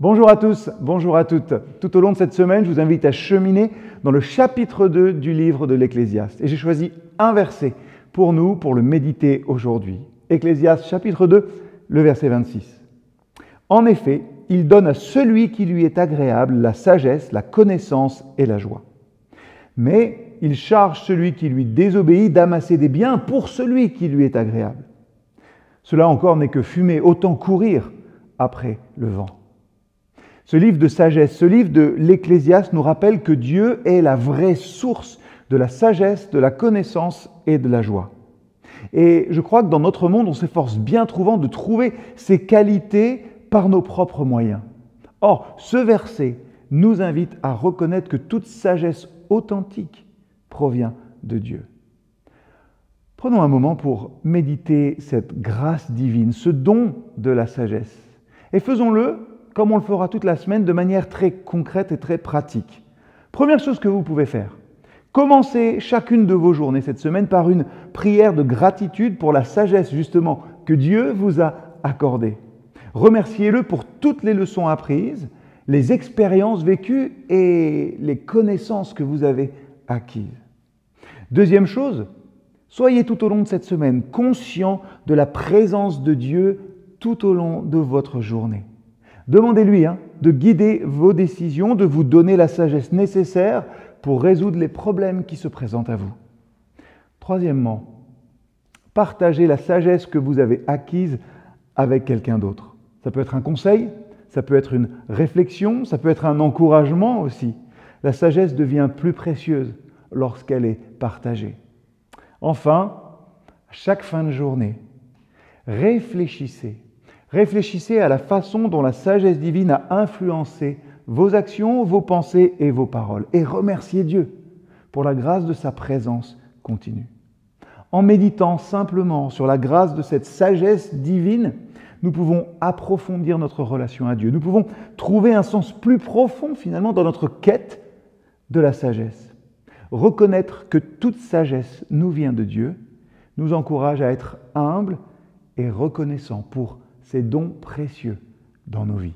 Bonjour à tous, bonjour à toutes. Tout au long de cette semaine, je vous invite à cheminer dans le chapitre 2 du livre de l'Ecclésiaste. Et j'ai choisi un verset pour nous, pour le méditer aujourd'hui. Ecclésiaste chapitre 2, le verset 26. En effet, il donne à celui qui lui est agréable la sagesse, la connaissance et la joie. Mais il charge celui qui lui désobéit d'amasser des biens pour celui qui lui est agréable. Cela encore n'est que fumer, autant courir après le vent. Ce livre de sagesse, ce livre de l'Ecclésiaste nous rappelle que Dieu est la vraie source de la sagesse, de la connaissance et de la joie. Et je crois que dans notre monde, on s'efforce bien trouvant de trouver ces qualités par nos propres moyens. Or, ce verset nous invite à reconnaître que toute sagesse authentique provient de Dieu. Prenons un moment pour méditer cette grâce divine, ce don de la sagesse. Et faisons-le, comme on le fera toute la semaine, de manière très concrète et très pratique. Première chose que vous pouvez faire, commencez chacune de vos journées cette semaine par une prière de gratitude pour la sagesse justement que Dieu vous a accordée. Remerciez-le pour toutes les leçons apprises, les expériences vécues et les connaissances que vous avez acquises. Deuxième chose, soyez tout au long de cette semaine conscient de la présence de Dieu tout au long de votre journée. Demandez-lui de guider vos décisions, de vous donner la sagesse nécessaire pour résoudre les problèmes qui se présentent à vous. Troisièmement, partagez la sagesse que vous avez acquise avec quelqu'un d'autre. Ça peut être un conseil, ça peut être une réflexion, ça peut être un encouragement aussi. La sagesse devient plus précieuse lorsqu'elle est partagée. Enfin, à chaque fin de journée, réfléchissez à la façon dont la sagesse divine a influencé vos actions, vos pensées et vos paroles. Et remerciez Dieu pour la grâce de sa présence continue. En méditant simplement sur la grâce de cette sagesse divine, nous pouvons approfondir notre relation à Dieu. Nous pouvons trouver un sens plus profond finalement dans notre quête de la sagesse. Reconnaître que toute sagesse nous vient de Dieu nous encourage à être humbles et reconnaissants pour ces dons précieux dans nos vies.